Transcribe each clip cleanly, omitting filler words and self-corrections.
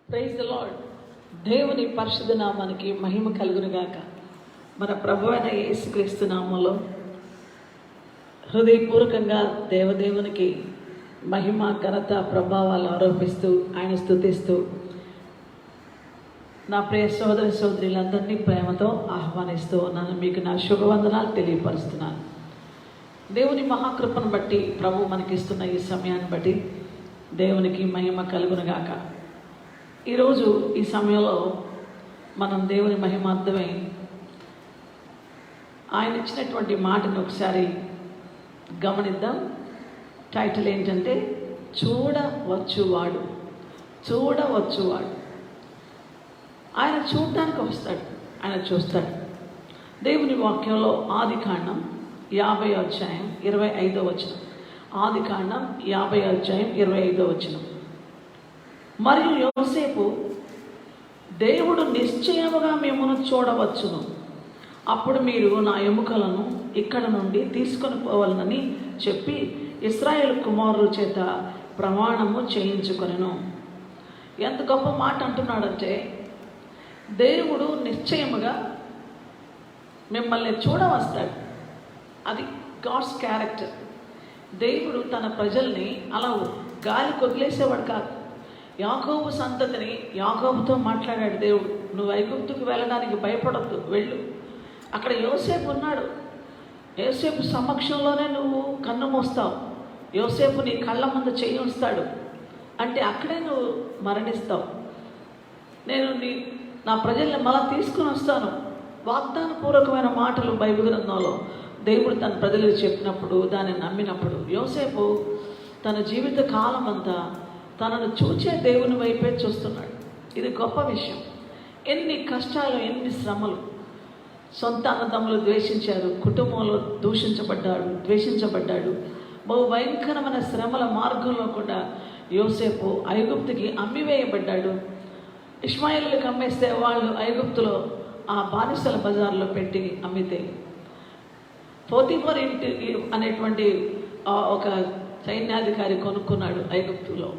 Praise the lord. దేవుని పరిశుద్ధ నామానికి మహిమ కలుగునుగాక. మన ప్రభువైన యేసుక్రీస్తు నామంలో హృదయపూర్వకంగా దేవదేవునికి మహిమ ఘనత ప్రభావాలు ఆరోపిస్తూ ఆయన స్తుతిస్తూ నా ప్రియ సోదర సోదరులందరినీ ప్రేమతో ఆహ్వానిస్తూ నన్ను మీకు నా శుభవందనాలు తెలియపరుస్తున్నాను. దేవుని మహాకృపను బట్టి ప్రభు మనకిస్తున్న ఈ సమయాన్ని బట్టి దేవునికి మహిమ కలుగునుగాక. ఈరోజు ఈ సమయంలో మనం దేవుని మహిమార్థమై ఆయన ఇచ్చినటువంటి మాటను ఒకసారి గమనిద్దాం. టైటిల్ ఏంటంటే చూడవచ్చువాడు. చూడవచ్చువాడు. ఆయన చూడటానికి వస్తాడు, ఆయన చూస్తాడు. దేవుని వాక్యంలో ఆదికాండం 50వ అధ్యాయం 25వ వచనం. ఆదికాండం 50వ అధ్యాయం 25వ వచనం. మరియు యోసేపు, దేవుడు నిశ్చయముగా మిమ్మల్ని చూడవచ్చును, అప్పుడు మీరు నా ఎముకలను ఇక్కడ నుండి తీసుకొని పోవాలని చెప్పి ఇశ్రాయేలు కుమారుల చేత ప్రమాణము చేయించుకొనెను. ఎంత గొప్ప మాట అంటున్నాడంటే, దేవుడు నిశ్చయముగా మిమ్మల్ని చూడవస్తాడు. అది గాడ్స్ క్యారెక్టర్. దేవుడు తన ప్రజల్ని అలా గాలి కొదిలేసేవాడు కాదు. యాకోబు సంతతిని యాకోబుతో మాట్లాడాడు దేవుడు, నువ్వు ఐగుప్తుకు వెళ్ళడానికి భయపడద్దు, వెళ్ళు. అక్కడ యోసేపు ఉన్నాడు. యోసేపు సమక్షంలోనే నువ్వు కన్ను మోస్తావు. యోసేపు నీ కళ్ళ ముందు చేయి ఉంచుతాడు, అంటే అక్కడే నువ్వు మరణిస్తావు. నేను నా ప్రజల్ని మళ్ళా తీసుకుని వస్తాను. వాగ్దానపూర్వకమైన మాటలు బైబిల్ గ్రంథంలో దేవుడు తన ప్రజలకు చెప్పినప్పుడు, దాన్ని నమ్మినప్పుడు యోసేపు తన జీవిత కాలం అంతా తనను చూచే దేవుని వైపే చూస్తున్నాడు. ఇది గొప్ప విషయం. ఎన్ని కష్టాలు, ఎన్ని శ్రమలు. సొంత అన్నదమ్ములు ద్వేషించారు, కుటుంబంలో ద్వేషించబడ్డాడు. బహు భయంకరమైన శ్రమల మార్గంలో కూడా యోసేపు ఐగుప్తుకి అమ్మివేయబడ్డాడు. ఇష్మాయేలులకు అమ్మేస్తే వాళ్ళు ఐగుప్తులో ఆ బానిసల బజార్లో పెట్టి అమ్మితే, పోతీఫర్ ఇంటి అనేటువంటి ఒక సైన్యాధికారి కొనుక్కున్నాడు ఐగుప్తులో.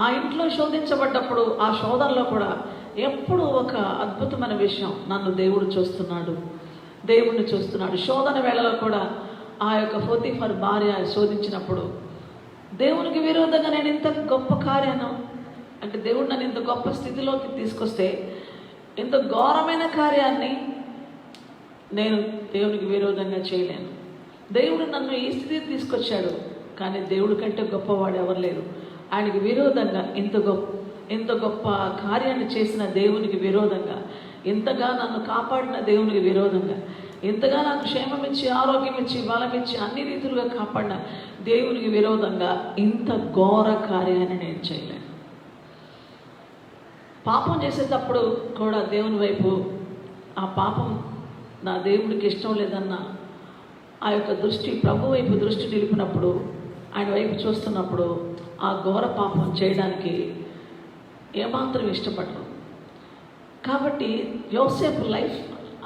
ఆ ఇంట్లో శోధించబడ్డప్పుడు ఆ శోధనలో కూడా ఎప్పుడు ఒక అద్భుతమైన విషయం, నన్ను దేవుడు చూస్తున్నాడు, దేవుడిని చూస్తున్నాడు. శోధన వేళలో కూడా ఆ యొక్క పోతీఫర్ భార్య శోధించినప్పుడు, దేవునికి విరోధంగా నేను ఇంత గొప్ప కార్యాన్ని, అంటే దేవుడు నన్ను ఇంత గొప్ప స్థితిలోకి తీసుకొస్తే, ఇంత ఘోరమైన కార్యాన్ని నేను దేవునికి విరోధంగా చేయలేను. దేవుడు నన్ను ఈ స్థితికి తీసుకొచ్చాడు, కానీ దేవుడి కంటే గొప్పవాడు ఎవరు లేరు. ఆయనకి విరోధంగా ఇంత గొప్ప కార్యాన్ని చేసిన దేవునికి విరోధంగా, ఇంతగా నన్ను కాపాడిన దేవునికి విరోధంగా, ఇంతగా నాకు క్షేమం ఇచ్చి, ఆరోగ్యం ఇచ్చి, బలం ఇచ్చి, అన్ని రీతులుగా కాపాడిన దేవునికి విరోధంగా ఇంత ఘోర కార్యాన్ని నేను చేయలేను. పాపం చేసేటప్పుడు కూడా దేవుని వైపు, ఆ పాపం నా దేవుడికి ఇష్టం లేదన్న ఆ యొక్క దృష్టి, ప్రభు వైపు దృష్టి నిలిపినప్పుడు, ఆయన వైపు చూస్తున్నప్పుడు ఆ ఘోర పాపం చేయడానికి ఏమాత్రం ఇష్టపడరు. కాబట్టి యోసేపు లైఫ్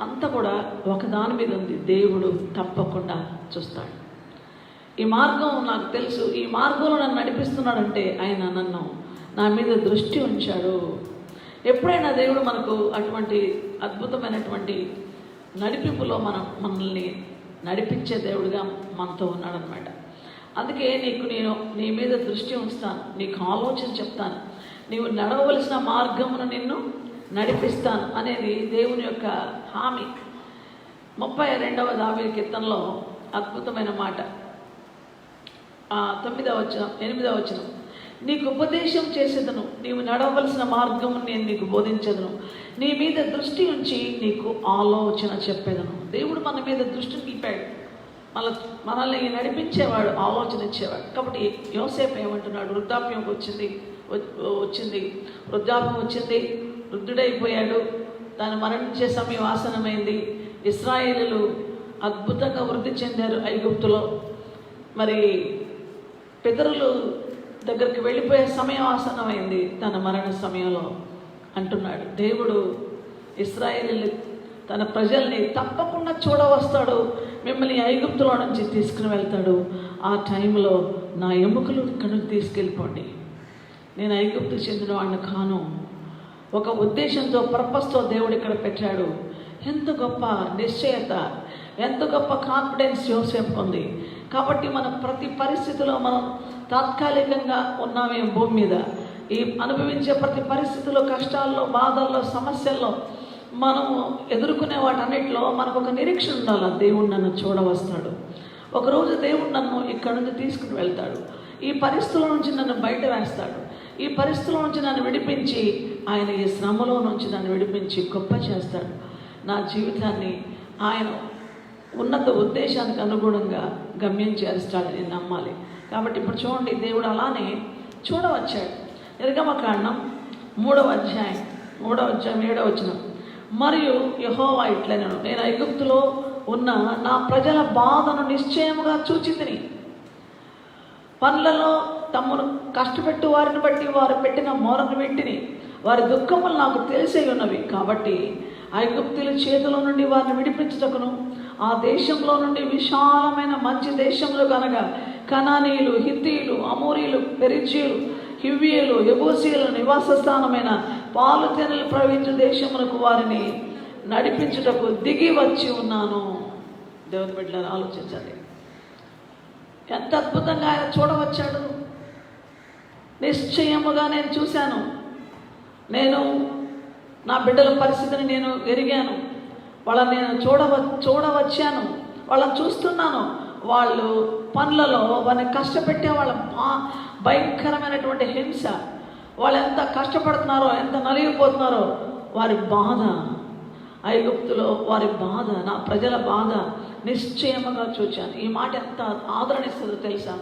అంతా కూడా ఒకదాని మీద ఉంది, దేవుడు తప్పకుండా చూస్తాడు. ఈ మార్గం నాకు తెలుసు, ఈ మార్గంలో నన్ను నడిపిస్తున్నాడంటే ఆయన నా మీద దృష్టి ఉంచాడు. ఎప్పుడైనా దేవుడు మనకు అటువంటి అద్భుతమైనటువంటి నడిపింపులో మనల్ని నడిపించే దేవుడిగా మనతో ఉన్నాడనమాట. అందుకే నేను నీ మీద దృష్టి ఉంచుతాను, నీకు ఆలోచన చెప్తాను, నీవు నడవవలసిన మార్గమును నిన్ను నడిపిస్తాను అనేది దేవుని యొక్క హామీ. 32వ దావీదు కీర్తనలో అద్భుతమైన మాట, 8వ వచనం. నీకు ఉపదేశం చేసేదను, నీవు నడవలసిన మార్గము నేను నీకు బోధించదను, నీ మీద దృష్టి ఉంచి నీకు ఆలోచన చెప్పేదను. దేవుడు మన మీద దృష్టి నిలిపాడు, మనల్ని నడిపించేవాడు, ఆలోచన ఇచ్చేవాడు. కాబట్టి యోసేపు ఏమంటున్నాడు, వృద్ధాప్యం వచ్చింది, వృద్ధాప్యం వచ్చింది, వృద్ధుడైపోయాడు, దాన్ని మరణించే సమయం ఆసనమైంది. ఇశ్రాయేలీయులు అద్భుతంగా వృద్ధి చెందారు ఐగుప్తులో. మరి పితరులు దగ్గరికి వెళ్ళిపోయే సమయం ఆసనమైంది తన మరణ సమయంలో అంటున్నాడు. దేవుడు ఇశ్రాయేలీయులు తన ప్రజల్ని తప్పకుండా చూడవస్తాడు, మిమ్మల్ని ఐగుప్తులో నుంచి తీసుకుని వెళ్తాడు. ఆ టైంలో నా ఎముకలు ఇక్కడికి తీసుకెళ్ళిపోండి, నేను ఐగుప్తుకు చెందిన వాడిని కాను. ఒక ఉద్దేశంతో, పర్పస్తో దేవుడు ఇక్కడ పెట్టాడు. ఎంత గొప్ప నిశ్చయత, ఎంత గొప్ప కాన్ఫిడెన్స్ యోసేపుకు ఉంది. కాబట్టి మనం ప్రతి పరిస్థితిలో మనం తాత్కాలికంగా ఉన్నామే భూమి మీద. ఈ అనుభవించే ప్రతి పరిస్థితుల్లో, కష్టాల్లో, బాధల్లో, సమస్యల్లో మనము ఎదుర్కొనే వాటన్నిటిలో మనకు ఒక నిరీక్షణ ఉండాలి. దేవుడు నన్ను చూడవస్తాడు, ఒకరోజు దేవుడు నన్ను ఇక్కడ నుంచి తీసుకుని వెళ్తాడు, ఈ పరిస్థితుల నుంచి నన్ను బయట వేస్తాడు, ఈ పరిస్థితుల నుంచి నన్ను విడిపించి ఆయన ఈ శ్రమలో నుంచి నన్ను విడిపించి గొప్ప చేస్తాడు. నా జీవితాన్ని ఆయన ఉన్నత ఉద్దేశానికి అనుగుణంగా గమ్యం చేస్తాడని నమ్మాలి. కాబట్టి ఇప్పుడు చూడండి, దేవుడు అలానే చూడవచ్చాడు. నిర్గమకాండం 3వ అధ్యాయం 7వ వచనం. మరియు యెహోవా ఇట్లనెను, నేను ఐగుప్తులో ఉన్న నా ప్రజల బాధను నిశ్చయముగా చూచితిని. పనులలో తమను కష్టపెట్టు వారిని బట్టి వారు పెట్టిన మొరను వింటిని. వారి దుఃఖములు నాకు తెలిసే ఉన్నవి. కాబట్టి ఐగుప్తుల చేతిలో నుండి వారిని విడిపించుటకును, ఆ దేశంలో నుండి విశాలమైన మంచి దేశంలో కనుక కనానీయులు, హిత్తీయులు, అమోరీలు, పెరిజీయులు, హివ్వీయులు, యెబూసీయుల నివాస స్థానమైన పాలు తేనెలు ప్రవహించు దేశమునకు వారిని నడిపించుటకు దిగి వచ్చి ఉన్నాను. దేవుని బిడ్డలారా, ఆలోచించాలి. ఎంత అద్భుతంగా ఆయన చూడవచ్చాడు. నిశ్చయముగా నేను చూశాను, నేను నా బిడ్డల పరిస్థితిని నేను ఎరిగాను, వాళ్ళని నేను చూడవచ్చాను, వాళ్ళని చూస్తున్నాను. వాళ్ళు పనులలో వాళ్ళని కష్టపెట్టే వాళ్ళ భయంకరమైనటువంటి హింస, వాళ్ళు ఎంత కష్టపడుతున్నారో, ఎంత నలిగిపోతున్నారో, వారి బాధ, ఐగుప్తులో వారి బాధ, నా ప్రజల బాధ నిశ్చయముగా చూచాను. ఈ మాట ఎంత ఆదరణిస్తుందో తెలుసా?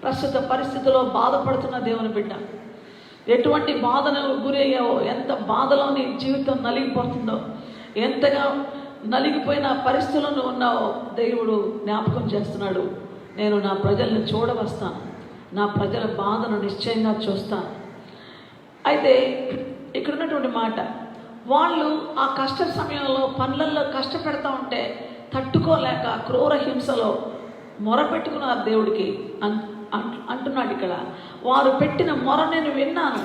ప్రస్తుత పరిస్థితిలో బాధపడుతున్న దేవుని బిడ్డ, ఎటువంటి బాధను గురయ్యావో, ఎంత బాధలో నీ జీవితం నలిగిపోతుందో, ఎంతగా నలిగిపోయిన పరిస్థితులను ఉన్నావో దేవుడు జ్ఞాపకం చేస్తున్నాడు. నేను నా ప్రజల్ని చూడవస్తాను, నా ప్రజల బాధను నిశ్చయంగా చూస్తాను. అయితే ఇక్కడ ఉన్నటువంటి మాట, వాళ్ళు ఆ కష్ట సమయంలో పనులలో కష్టపెడతా ఉంటే తట్టుకోలేక క్రూర హింసలో మొరపెట్టుకున్నారు దేవుడికి అంటున్నాడు ఇక్కడ. వారు పెట్టిన మొర నేను విన్నాను,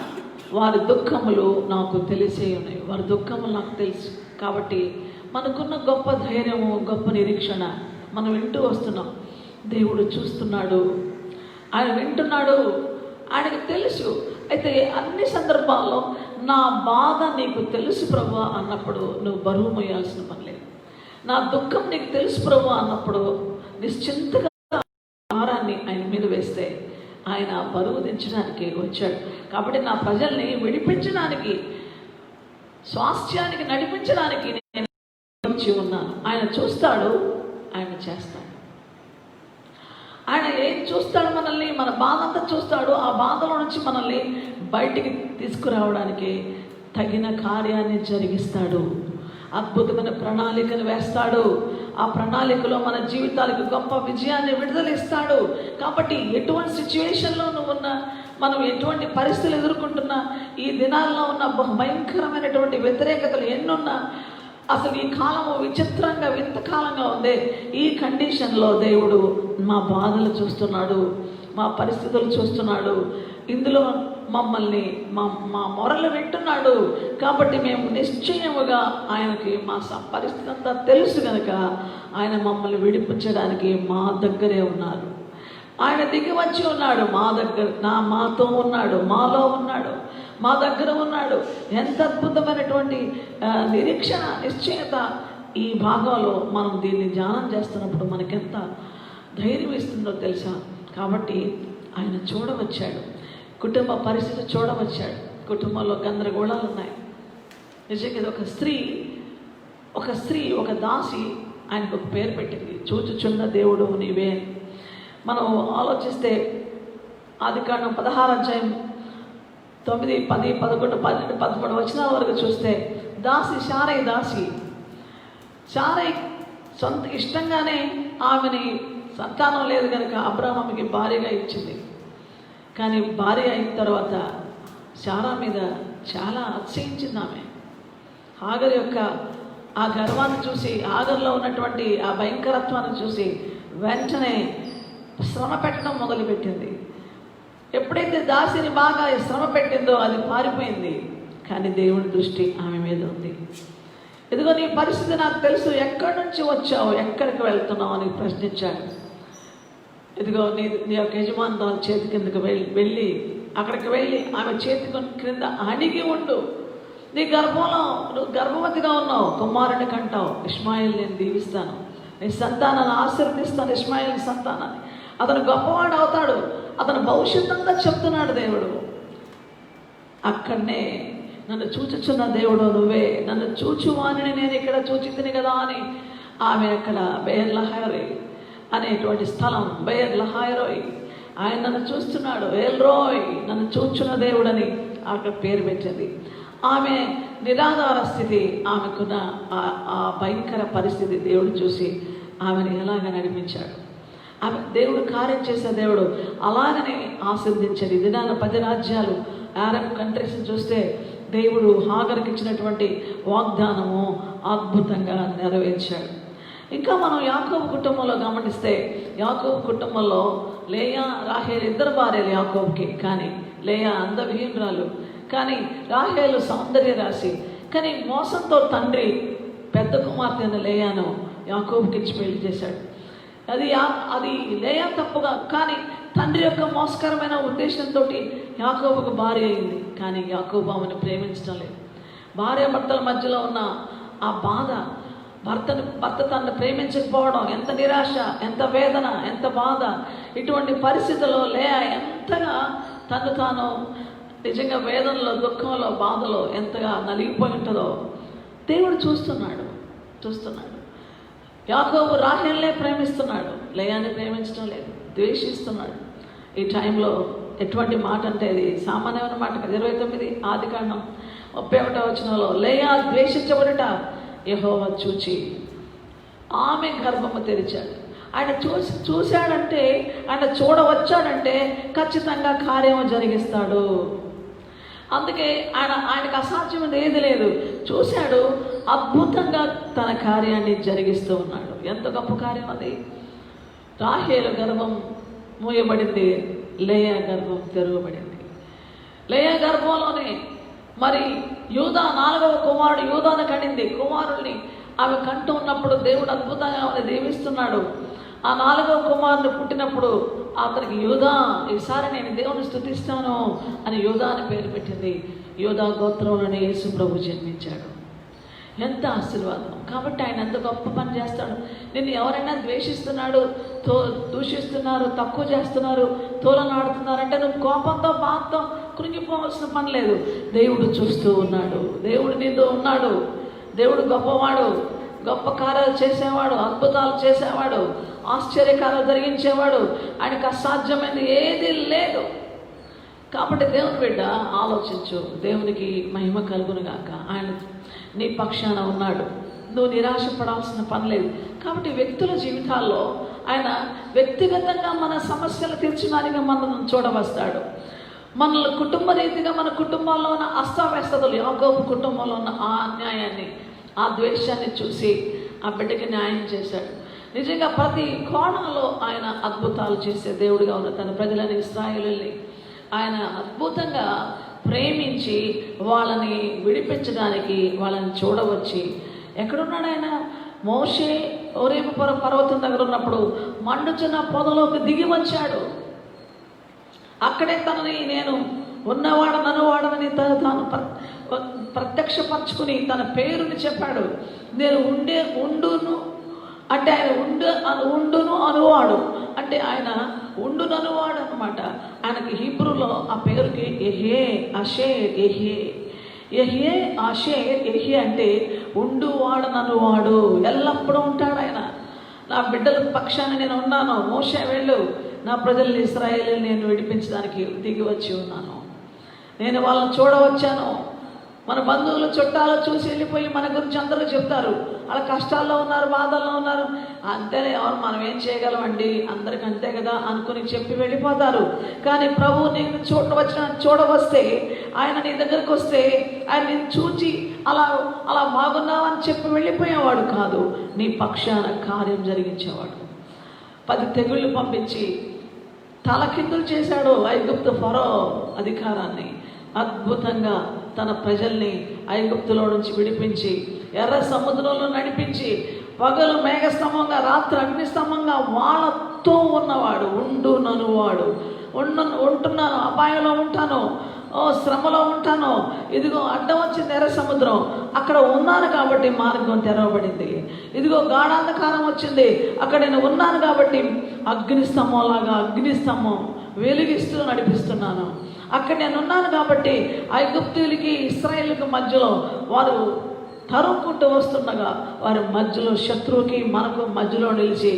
వారి దుఃఖములు నాకు తెలిసే ఉన్నాయి. వారి దుఃఖములు నాకు తెలుసు. కాబట్టి మనకున్న గొప్ప ధైర్యము, గొప్ప నిరీక్షణ మనం వింటూ వస్తున్నాం. దేవుడు చూస్తున్నాడు, ఆయన వింటున్నాడు, ఆయనకు తెలుసు. అయితే అన్ని సందర్భాల్లో నా బాధ నీకు తెలుసు ప్రభువా అన్నప్పుడు నువ్వు బరువు మోయాల్సిన పని లేదు. నా దుఃఖం నీకు తెలుసు ప్రభువా అన్నప్పుడు నిశ్చింతగా భారాన్ని ఆయన మీద వేస్తే ఆయన బరువు దించడానికి వచ్చాడు. కాబట్టి నా ప్రజల్ని విడిపించడానికి, స్వాస్థ్యానికి నడిపించడానికి నేను వచ్చి ఉన్నాను. ఆయన చూస్తాడు, ఆయన చేస్తాడు. ఆయన ఏం చూస్తాడు? మనల్ని, మన బాధ అంతా చూస్తాడు. ఆ బాధలో నుంచి మనల్ని బయటికి తీసుకురావడానికి తగిన కార్యాన్ని జరిగిస్తాడు. అద్భుతమైన ప్రణాళికను వేస్తాడు. ఆ ప్రణాళికలో మన జీవితాలకు గొప్ప విజయాన్ని విడుదలిస్తాడు. కాబట్టి ఎటువంటి సిచ్యువేషన్లో నువ్వు ఉన్నా, మనం ఎటువంటి పరిస్థితులు ఎదుర్కొంటున్నా, ఈ దినాల్లో ఉన్న భయంకరమైనటువంటి వ్యతిరేకతలు ఎన్నున్నా, అసలు ఈ కాలము విచిత్రంగా వింతకాలంగా ఉంది. ఈ కండిషన్లో దేవుడు మా బాధలు చూస్తున్నాడు, మా పరిస్థితులు చూస్తున్నాడు, ఇందులో మమ్మల్ని మా మొరలు వింటున్నాడు. కాబట్టి మేము నిశ్చయముగా ఆయనకి మా పరిస్థితి అంతా తెలుసు కనుక ఆయన మమ్మల్ని విడిపించడానికి మా దగ్గరే ఉన్నారు. ఆయన దిగి వచ్చి ఉన్నాడు, మా దగ్గర, మాతో ఉన్నాడు, మాలో ఉన్నాడు, మా దగ్గర ఉన్నాడు. ఎంత అద్భుతమైనటువంటి నిరీక్షణ, నిశ్చయత ఈ భాగంలో మనం దీన్ని ధ్యానం చేస్తున్నప్పుడు మనకెంత ధైర్యం ఇస్తుందో తెలుసా? కాబట్టి ఆయన చూడవచ్చాడు, కుటుంబ పరిస్థితి చూడవచ్చాడు. కుటుంబంలో గందరగోళాలు ఉన్నాయి. నిజంగా ఇది ఒక స్త్రీ ఒక దాసి ఆయనకు ఒక పేరు పెట్టింది, చూచుచున్న దేవుడు నీవే. మనం ఆలోచిస్తే ఆదికాండం 16వ అధ్యాయం 9, 10, 11, 12, 13 వచనాల వరకు చూస్తే శారయి దాసి సొంత ఇష్టంగానే ఆమెని సంతానం లేదు కనుక అబ్రాహాముకి భార్యగా ఇచ్చింది. కానీ భార్య అయిన తర్వాత శారా మీద చాలా అతిశయించింది ఆమె. హాగర్ యొక్క ఆ గర్వాన్ని చూసి, హాగర్లో ఉన్నటువంటి ఆ భయంకరత్వాన్ని చూసి వెంటనే శ్రమ పెట్టడం మొదలుపెట్టింది. ఎప్పుడైతే దాసిని బాగా శ్రమ పెట్టిందో అది పారిపోయింది, కానీ దేవుని దృష్టి ఆమె మీద ఉంది. ఇదిగో నీ పరిస్థితి నాకు తెలుసు, ఎక్కడి నుంచి వచ్చావు, ఎక్కడికి వెళ్తున్నావు అని ప్రశ్నించాడు. ఇదిగో నీ యొక్క యజమానురాలు చేతి కిందకి వెళ్ళి అక్కడికి వెళ్ళి ఆమె చేతి క్రింద అణిగి ఉండు. నీ గర్భంలో నువ్వు గర్భవతిగా ఉన్నావు, కుమారుని కంటావు, ఇష్మాయిల్ నేను దీవిస్తాను, నీ సంతానాన్ని ఆశీర్వదిస్తాను, ఇష్మాయిల్ సంతానాన్ని, అతను గొప్పవాడు అవుతాడు, అతను భవిష్యత్తు అంతా చెప్తున్నాడు దేవుడు. అక్కడనే నన్ను చూచుచున్న దేవుడు నువ్వే, నన్ను చూచువాని నేను ఇక్కడ చూచితిని కదా అని ఆమె అక్కడ బెయర్ లహాయ్ అనేటువంటి స్థలం, బెయర్ లహాయ్, ఆయన నన్ను చూస్తున్నాడు, ఎల్రోయ్ నన్ను చూచున్న దేవుడని అక్కడ పేరు పెట్టింది. ఆమె నిరాధార స్థితి, ఆమెకున్న ఆ భయంకర పరిస్థితి దేవుడు చూసి ఆమెను ఎలాగ నడిపించాడు. ఆమె దేవుడు కార్యం చేసే దేవుడు అలాగనే ఆశీర్వదించాడు. దినాన 10 రాజ్యాలు అరబ్ కంట్రీస్ చూస్తే దేవుడు హాగర్కి ఇచ్చినటువంటి వాగ్దానము అద్భుతంగా నెరవేర్చాడు. ఇంకా మనం యాకోబు కుటుంబంలో గమనిస్తే, యాకోబు కుటుంబంలో లేయా రాహేలు ఇద్దరు భార్యలు యాకోబుకి. కానీ లేయా అందవిహీనురాలు, కానీ రాహేలు సౌందర్య రాశి. కానీ మోసంతో తండ్రి పెద్ద కుమార్తె అయిన లేయాను యాకోబుకి ఇచ్చి పెళ్లి చేశాడు. అది లేయా తప్పుగా, కానీ తండ్రి యొక్క మోసకరమైన ఉద్దేశంతో యాకోబుకు భార్య అయింది. కానీ యాకోబు ఆమెను ప్రేమించడం లేదు. భార్య భర్తల మధ్యలో ఉన్న ఆ బాధ, భర్త తనను ప్రేమించకపోవడం, ఎంత నిరాశ, ఎంత వేదన, ఎంత బాధ. ఇటువంటి పరిస్థితుల్లో లేయా ఎంతగా తను తాను నిజంగా వేదనలో, దుఃఖంలో, బాధలో ఎంతగా నలిగిపోయి ఉంటుందో దేవుడు చూస్తున్నాడు. యాకోబు రాహేలునే ప్రేమిస్తున్నాడు, లేయాని ప్రేమించడం లేదు, ద్వేషిస్తున్నాడు. ఈ టైంలో ఎటువంటి మాట అంటే ఇది సామాన్యమైన మాట కాదు. 29 ఆదికాండం 31వ వచనంలో లేయా ద్వేషించబడుట యెహోవా చూచి ఆమె గర్భము తెరిచాడు. ఆయన చూశాడంటే, ఆయన చూడవచ్చాడంటే ఖచ్చితంగా కార్యము జరిగిస్తాడు. అందుకే ఆయనకు అసాధ్యమైనది ఏది లేదు. చూశాడు, అద్భుతంగా తన కార్యాన్ని జరిగిస్తూ ఉన్నాడు. ఎంత గొప్ప కార్యం అది! రాహేలు గర్భం మూయబడింది, లేయా గర్భం తెరవబడింది. లేయా గర్భంలోనే మరి యూదా 4వ కుమారుడు యూదాను కనింది. కుమారుల్ని ఆమె కంటూ ఉన్నప్పుడు దేవుడు అద్భుతంగా ఆమెను దీవిస్తున్నాడు. ఆ 4వ కుమారుడు పుట్టినప్పుడు అతనికి యూదా, ఈసారి నేను దేవుని స్తుతిస్తాను అని యూదా అని పేరు పెట్టింది. యూదా గోత్రంలోనే యేసు ప్రభు జన్మించాడు. ఎంత ఆశీర్వాదం! కాబట్టి ఆయన ఎంత గొప్ప పని చేస్తాడు. నిన్ను ఎవరైనా ద్వేషిస్తున్నాడు, దూషిస్తున్నారు, తక్కువ చేస్తున్నారు, తోలనాడుతున్నారంటే నువ్వు కోపంతో, బాధతో కృంగిపోవలసిన పని లేదు. దేవుడు చూస్తూ ఉన్నాడు, దేవుడు నీతో ఉన్నాడు. దేవుడు గొప్పవాడు, గొప్ప కార్యాలు చేసేవాడు, అద్భుతాలు చేసేవాడు, ఆశ్చర్యకార్యాలు జరిగించేవాడు. ఆయనకు అసాధ్యమైనది ఏది లేదు. కాబట్టి దేవుని బిడ్డ ఆలోచించు, దేవునికి మహిమ కలుగునుగాక. ఆయన నీ పక్షాన ఉన్నాడు, నువ్వు నిరాశపడాల్సిన పని లేదు. కాబట్టి వ్యక్తుల జీవితాల్లో ఆయన వ్యక్తిగతంగా మన సమస్యలు తీర్చడానికి మనల్ని చూడవస్తాడు. మనల్ని కుటుంబ రీతిగా మన కుటుంబాల్లో ఉన్న అస్తావ్యస్తతలు, యాకోబు కుటుంబంలో ఉన్న ఆ అన్యాయాన్ని, ఆ ద్వేషాన్ని చూసి ఆ బిడ్డకి న్యాయం చేశాడు. నిజంగా ప్రతి కోణంలో ఆయన అద్భుతాలు చేసే దేవుడిగా ఉన్న తన ప్రజలని, ఇశ్రాయేలుని ఆయన అద్భుతంగా ప్రేమించి వాళ్ళని విడిపించడానికి, వాళ్ళని చూడవచ్చి ఎక్కడున్నాడు ఆయన? మోషే హోరేబు పర్వతం దగ్గర ఉన్నప్పుడు మండుచున్న పొదలోకి దిగి వచ్చాడు. అక్కడే తనని నేను ఉన్నవాడనను వాడనని తాను ప్రత్యక్షపరచుకుని తన పేరుని చెప్పాడు. నేను ఉండును అంటే ఆయన ఉండును అనువాడు, అంటే ఆయన ఉండును అనువాడు అనమాట. ఆయనకి హీబ్రూలో ఆ పేరుకి యెహే, అషేర్, యెహే, అషేర్, యెహే అంటే ఉండువాడననువాడు, ఎల్లప్పుడూ ఉంటాడు ఆయన. నా బిడ్డల పక్షాన్ని నేను ఉన్నాను, మోషే వెళ్ళు, నా ప్రజల్ని ఇశ్రాయేలుని నేను విడిపించడానికి దిగి వచ్చి ఉన్నాను, నేను వాళ్ళని చూడవచ్చాను. మన బంధువులు చుట్టాలు చూసి వెళ్ళిపోయి మన గురించి అందరూ చెప్తారు, వాళ్ళ కష్టాల్లో ఉన్నారు, బాధల్లో ఉన్నారు, అంతేనే, ఎవరు మనం ఏం చేయగలమండి, అందరికి అంతే కదా అనుకుని చెప్పి వెళ్ళిపోతారు. కానీ ప్రభు నీకు చూడవస్తే, ఆయన నీ దగ్గరికి వస్తే, ఆయన నేను చూచి అలా బాగున్నావని చెప్పి వెళ్ళిపోయేవాడు కాదు, నీ పక్షాన కార్యం జరిగించేవాడు. 10 తెగుళ్ళు పంపించి తలకిందులు చేశాడు ఐగుప్తు ఫరో అధికారాన్ని. అద్భుతంగా తన ప్రజల్ని ఐగుప్తులో నుంచి విడిపించి ఎర్ర సముద్రంలో నడిపించి పగలు మేఘస్తంభంగా రాత్రి అగ్నిస్తంభంగా వాళ్ళతో ఉన్నవాడు. ననువాడు ఉంటున్నాను, అపాయంలో ఉంటాను, శ్రమలో ఉంటాను, ఇదిగో అడ్డం వచ్చింది ఎర్ర సముద్రం, అక్కడ ఉన్నాను కాబట్టి మార్గం తెరవబడింది. ఇదిగో గాఢాంధకారం వచ్చింది, అక్కడ నేను ఉన్నాను కాబట్టి అగ్నిస్తంభం వెలిగిస్తూ నడిపిస్తున్నాను. అక్కడ నేను ఉన్నాను కాబట్టి ఐగుప్తీయులకి ఇశ్రాయేలుకి మధ్యలో వారు తరుముకుంటూ వస్తుండగా వారి మధ్యలో శత్రువుకి మనకు మధ్యలో నిలిచి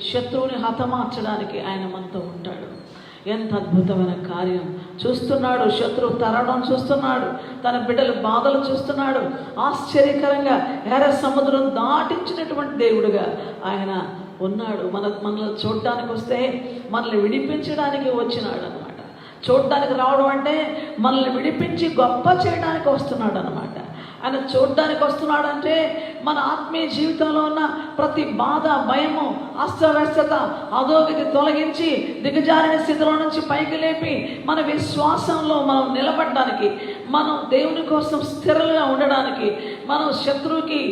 శత్రువుని హతమార్చడానికి ఆయన మనతో ఉంటాడు. ఎంత అద్భుతమైన కార్యం చూస్తున్నాడు. శత్రువు తరడం చూస్తున్నాడు, తన బిడ్డల బాధలు చూస్తున్నాడు. ఆశ్చర్యకరంగా ఎర్ర సముద్రం దాటించినటువంటి దేవుడుగా ఆయన ఉన్నాడు. మనల్ని చూడడానికి వస్తే మనల్ని విడిపించడానికి వచ్చినాడు అనమాట. చూడడానికి రావడం అంటే మనల్ని విడిపించి గొప్ప చేయడానికి వస్తున్నాడు అనమాట. ఆయన చూడడానికి వస్తున్నాడంటే మన ఆత్మీయ జీవితంలో ఉన్న ప్రతి బాధ, భయము, అస్తవ్యస్తత, అధోగతి తొలగించి దిగజారిన స్థితిలో నుంచి పైకి లేపి మన విశ్వాసంలో మనం నిలబడడానికి, మనం దేవుని కోసం స్థిరంగా ఉండడానికి, మనం శత్రువుకి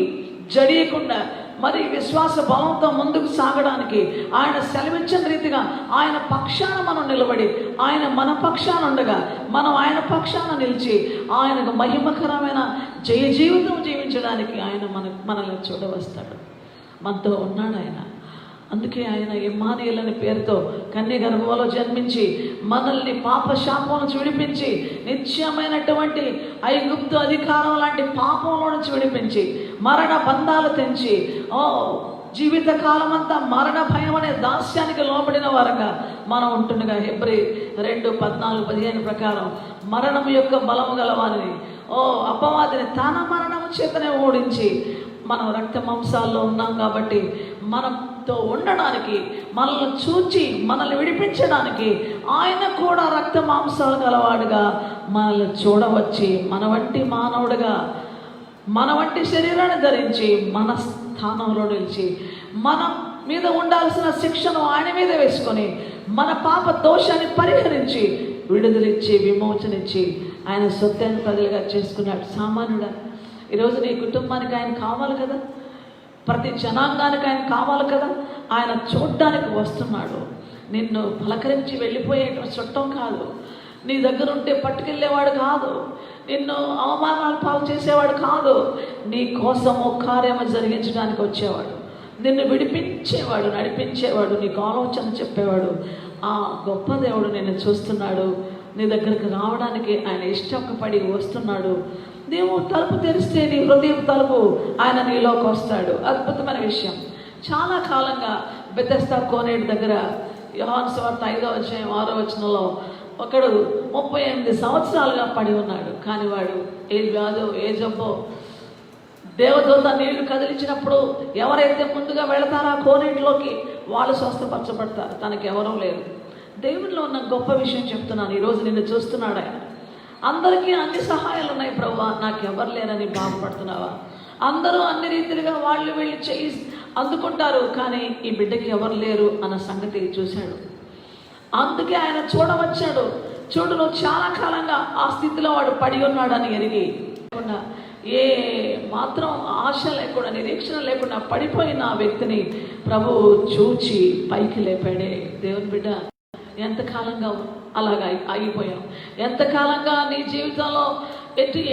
జడియకుండా మరి విశ్వాస బలంతో ముందుకు సాగడానికి ఆయన సెలవించిన రీతిగా ఆయన పక్షాన మనం నిలబడి, ఆయన మన పక్షాన ఉండగా మనం ఆయన పక్షాన నిలిచి ఆయనకు మహిమకరమైన జయ జీవితం జీవించడానికి ఆయన మనల్ని చూడవస్తాడు. మనతో ఉన్నాడు ఆయన. అందుకే ఆయన ఇమ్మానుయేలు అనే పేరుతో కన్య గర్భంలో జన్మించి మనల్ని పాప శాపం నుంచి విడిపించి నిత్యమైనటువంటి ఐగుప్తు అధికారం లాంటి పాపంలో నుంచి విడిపించి మరణ బంధాలు తెంచి జీవితకాలం అంతా మరణ భయం అనే దాస్యానికి లోబడిన వారంగా మనం ఉంటుండగా హెబ్రీ 2:14-15 ప్రకారం మరణం యొక్క బలము గలవారిని అపవాదిని తన మరణము చేతనే ఓడించి మనం రక్త మాంసాల్లో ఉన్నాం కాబట్టి మనతో ఉండడానికి, మనల్ని చూచి మనల్ని విడిపించడానికి ఆయన కూడా రక్త మాంసాలు గలవాడుగా మనల్ని చూడవచ్చి మన వంటి మానవుడిగా మన వంటి శరీరాన్ని ధరించి మన స్థానంలో నిలిచి మన మీద ఉండాల్సిన శిక్షను ఆయన మీద వేసుకొని మన పాప దోషాన్ని పరిహరించి విడుదలిచ్చి విమోచనిచ్చి ఆయన సొత్తైన ప్రజలుగా చేసుకున్నాడు. సామాన్యుడా, ఈరోజు నీ కుటుంబానికి ఆయన కావాలి కదా, ప్రతి జనాంగానికి ఆయన కావాలి కదా. ఆయన చూడ్డానికి వస్తున్నాడు. నిన్ను పలకరించి వెళ్ళిపోయేటువంటి చుట్టం కాదు, నీ దగ్గర ఉంటే పట్టుకెళ్ళేవాడు కాదు, నిన్ను అవమానాలు పాలు చేసేవాడు కాదు. నీ కోసము కార్యము జరిగించడానికి వచ్చేవాడు, నిన్ను విడిపించేవాడు, నడిపించేవాడు, నీకు ఆలోచన చెప్పేవాడు. ఆ గొప్ప దేవుడు నిన్ను చూస్తున్నాడు. నీ దగ్గరికి రావడానికి ఆయన ఇష్టపడి వస్తున్నాడు. నీవు తలుపు తెరిస్తే నీ హృదయం తలుపు ఆయన నీలోకి వస్తాడు. అద్భుతమైన విషయం. చాలా కాలంగా బెతెస్దా కోనేటి దగ్గర యోహాను సువార్త 5వ అధ్యాయం 6వ వచనంలో ఒకడు 38 సంవత్సరాలుగా పడి ఉన్నాడు. కానీ వాడు ఏ వ్యాధో ఏ జబ్బో, దేవదూత నీళ్లు కదిలించినప్పుడు ఎవరైతే ముందుగా వెళతారో ఆ కోనేటిలోకి వాళ్ళు స్వస్థపరచబడతారు. తనకి ఎవరూ లేరు. దేవునిలో ఉన్న గొప్ప విషయం చెప్తున్నాను. ఈరోజు నిన్ను చూస్తున్నాడు ఆయన. అందరికీ అన్ని సహాయాలు ఉన్నాయి ప్రభువా, నాకు ఎవరు లేరని బాధపడుతున్నావా? అందరూ అన్ని రీతిలుగా వాళ్ళు వెళ్ళి చేయి అందుకుంటారు, కానీ ఈ బిడ్డకి ఎవరు లేరు అన్న సంగతి చూశాడు. అందుకే ఆయన చూడవచ్చాడు. చూడు, నువ్వు చాలా కాలంగా ఆ స్థితిలో వాడు పడి ఉన్నాడని ఎరిగి ఏ మాత్రం ఆశ లేకుండా నిరీక్షణ లేకుండా పడిపోయిన ఆ వ్యక్తిని ప్రభువు చూచి పైకి లేపాడే. దేవుని బిడ్డ, ఎంతకాలంగా అలాగా ఆగిపోయాం? ఎంతకాలంగా నీ జీవితంలో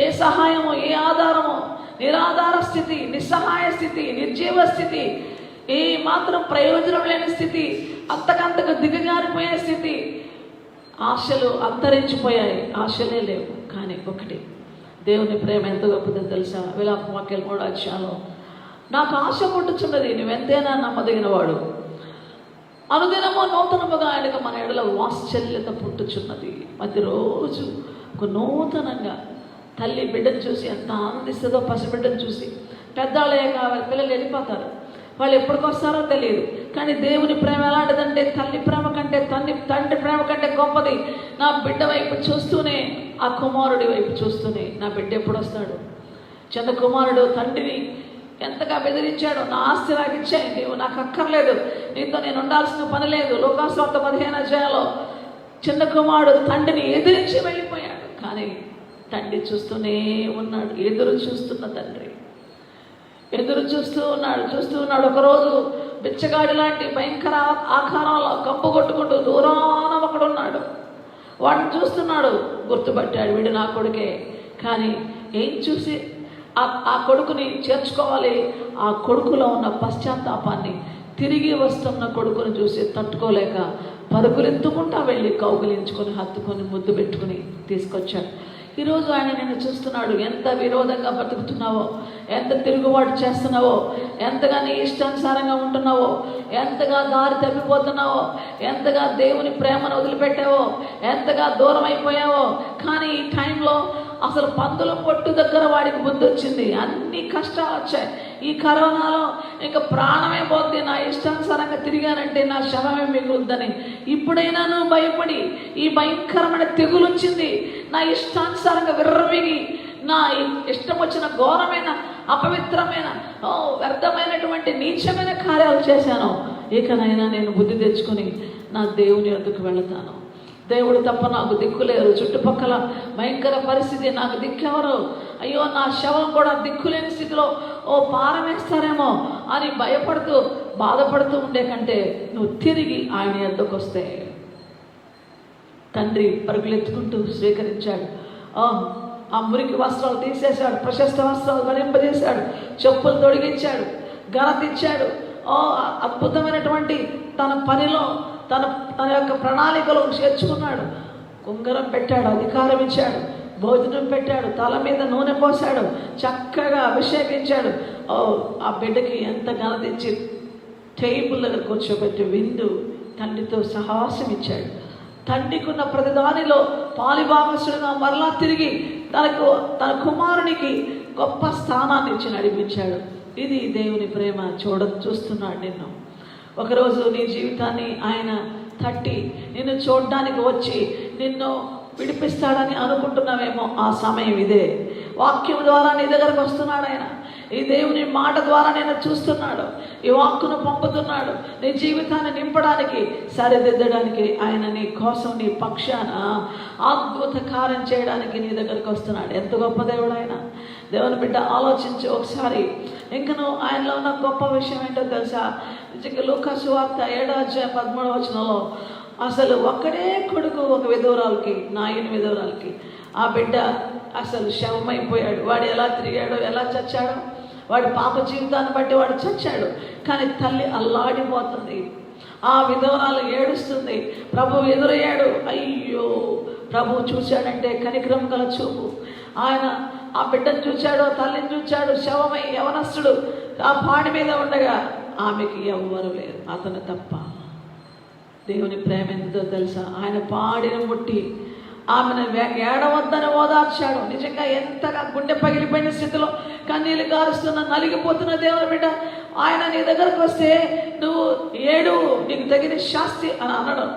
ఏ సహాయమో ఏ ఆధారమో, నిరాధార స్థితి, నిస్సహాయ స్థితి, నిర్జీవ స్థితి, ఏ మాత్రం ప్రయోజనం లేని స్థితి, అంతకంతకు దిగజారిపోయే స్థితి. ఆశలు అంతరించిపోయాయి, ఆశలే లేవు. కానీ ఒకటి, దేవుని ప్రేమ ఎంత గొప్పదో తెలుసా? విలాప వాక్యాలు 3వ అధ్యాయంలో నాకు ఆశ పుట్టుచున్నది, నువ్వెంతైనా నమ్మదగిన వాడు, అనుదినము నూతనముగా ఆయనకు మన ఎడల వాత్సల్యత పుట్టుచున్నది. ప్రతిరోజు ఒక నూతనంగా తల్లి బిడ్డను చూసి ఎంత ఆనందిస్తుందో, పసిబిడ్డను చూసి. పెద్దవాళ్ళే కావాలి, పిల్లలు వెళ్ళిపోతారు, వాళ్ళు ఎప్పటికి వస్తారో తెలియదు. కానీ దేవుని ప్రేమ ఎలాంటిదంటే తల్లి ప్రేమ కంటే తండ్రి ప్రేమ కంటే గొప్పది. నా బిడ్డ వైపు చూస్తూనే, ఆ కుమారుడి వైపు చూస్తూనే, నా బిడ్డ ఎప్పుడు వస్తాడు? చిన్న కుమారుడు తండ్రిని ఎంతగా బెదిరించాడు, నా ఆస్తి నాకు ఇచ్చాయి, నీవు నాకు అక్కర్లేదు, నీతో నేను ఉండాల్సిన పని లేదు. లోకాసువార్త 15వ అధ్యాయంలో చిన్న కుమారుడు తండ్రిని ఎదిరించి వెళ్ళిపోయాడు. కానీ తండ్రి చూస్తూనే ఉన్నాడు. ఎదురు చూస్తున్న తండ్రి ఎదురు చూస్తూ ఉన్నాడు. ఒకరోజు బిచ్చగాడి లాంటి భయంకర ఆకారంలో కంపు కొట్టుకుంటూ దూరాన ఒకడున్నాడు. వాడిని చూస్తున్నాడు, గుర్తుపట్టాడు, వీడు నా కొడుకే. కానీ ఏం చూసి ఆ కొడుకుని చేర్చుకోవాలి? ఆ కొడుకులో ఉన్న పశ్చాత్తాపాన్ని, తిరిగి వస్తున్న కొడుకుని చూసి తట్టుకోలేక పరుగులెత్తుకుంటా వెళ్ళి కౌగిలించుకొని హత్తుకొని ముద్దు పెట్టుకుని తీసుకొచ్చాడు. ఈరోజు ఆయన నిన్ను చూస్తున్నాడు. ఎంత విరోధంగా బతుకుతున్నావో, ఎంత తిరుగుబాటు చేస్తున్నావో, ఎంతగా నీ ఇష్టానుసారంగా ఉంటున్నావో, ఎంతగా దారి తప్పిపోతున్నావో, ఎంతగా దేవుని ప్రేమను వదిలిపెట్టావో, ఎంతగా దూరం అయిపోయావో. కానీ ఈ టైంలో అసలు పందుల పొట్టు దగ్గర వాడికి బుద్ధి వచ్చింది. అన్ని కష్టాలు వచ్చాయి. ఈ కరోనాలో ఇంకా ప్రాణమే పోద్ది, నా ఇష్టానుసారంగా తిరిగానంటే నా శవమే మిగులుద్దని ఇప్పుడైనాను భయపడి, ఈ భయంకరమైన తెగులు వచ్చింది, నా ఇష్టానుసారంగా విర్రవిగి నా ఇష్టం వచ్చిన ఘోరమైన అపవిత్రమైన వ్యర్థమైనటువంటి నీచమైన కార్యాలు చేశాను. ఇకనైనా నేను బుద్ధి తెచ్చుకొని నా దేవుని వద్దకు వెళతాను. దేవుడు తప్ప నాకు దిక్కులేరు. చుట్టుపక్కల భయంకర పరిస్థితి, నాకు దిక్కెవరు? అయ్యో నా శవం కూడా దిక్కులేని స్థితిలో పారమేస్తారేమో అని భయపడుతూ బాధపడుతూ ఉండే కంటే నువ్వు తిరిగి ఆయన వద్దకు వస్తే. తండ్రి పరుగులెత్తుకుంటూ స్వీకరించాడు. ఆ మురికి వస్త్రాలు తీసేశాడు, ప్రశస్త వస్త్రాలు ధరింపజేశాడు, చెప్పులు తొడిగించాడు, ఘనతిచ్చాడు. అద్భుతమైనటువంటి తన పనిలో తన యొక్క ప్రణాళికలో చేర్చుకున్నాడు. ఉంగరం పెట్టాడు, అధికారం ఇచ్చాడు, భోజనం పెట్టాడు, తల మీద నూనె పోసాడు, చక్కగా అభిషేకించాడు. ఆ బిడ్డకి ఎంత ఘనతిచ్చి టేబుల్ దగ్గర కూర్చోబెట్టి విందు తండ్రితో సహాసం ఇచ్చాడు. తండ్రికి ఉన్న ప్రతిదానిలో పాలిభాగస్తుడుగా మరలా తిరిగి తన కుమారునికి గొప్ప స్థానాన్ని ఇచ్చి నడిపించాడు. ఇది దేవుని ప్రేమ. చూస్తున్నాడు నిన్ను. ఒకరోజు నీ జీవితాన్ని ఆయన తట్టి నిన్ను చూడడానికి వచ్చి నిన్ను విడిపిస్తాడని అనుకుంటున్నావేమో. ఆ సమయం ఇదే. వాక్యం ద్వారా నీ దగ్గరకు వస్తున్నాడు ఆయన. ఈ దేవుని మాట ద్వారా నేను చూస్తున్నాడు. ఈ వాక్కును పంపుతున్నాడు. నీ జీవితాన్ని నింపడానికి, సరిదిద్దడానికి ఆయన నీ కోసం, నీ పక్షాన అద్భుత కార్యం చేయడానికి నీ దగ్గరకు వస్తున్నాడు. ఎంత గొప్ప దేవుడు ఆయన. దేవుని బిడ్డ ఆలోచించి ఒకసారి. ఇంకను ఆయనలో ఉన్న గొప్ప విషయం ఏంటో తెలుసా? నిజంగా లూకా సువార్త 7:13 అసలు ఒక్కడే కొడుకు ఒక విధవరాలకి, నాయని విధవరాలకి. ఆ బిడ్డ అసలు శవమైపోయాడు. వాడు ఎలా తిరిగాడో, ఎలా చచ్చాడో, వాడి పాప జీవితాన్ని బట్టి వాడు చచ్చాడు. కానీ తల్లి అల్లాడిపోతుంది. ఆ విధవరాలు ఏడుస్తుంది. ప్రభు ఎదురయ్యాడు. అయ్యో, ప్రభు చూశాడంటే కనికరం గల చూపు. ఆయన ఆ బిడ్డను చూశాడు, తల్లిని చూశాడు. శవమై యవనస్తుడు ఆ పాడి మీద ఉండగా ఆమెకి ఎవ్వరు లేరు, అతను తప్ప. దేవుని ప్రేమ ఎంతో తెలుసా? ఆయన పాడిన ముట్టి ఆమెను ఏడవద్దని ఓదార్చాడు. నిజంగా ఎంతగా గుండె పగిలిపోయిన స్థితిలో కన్నీళ్ళు కారుస్తున్న, నలిగిపోతున్న దేవుని బిడ్డ ఆయన నీ దగ్గరకు వస్తే నువ్వు ఏడు, నీకు తగిన శాస్తి అని అనడం.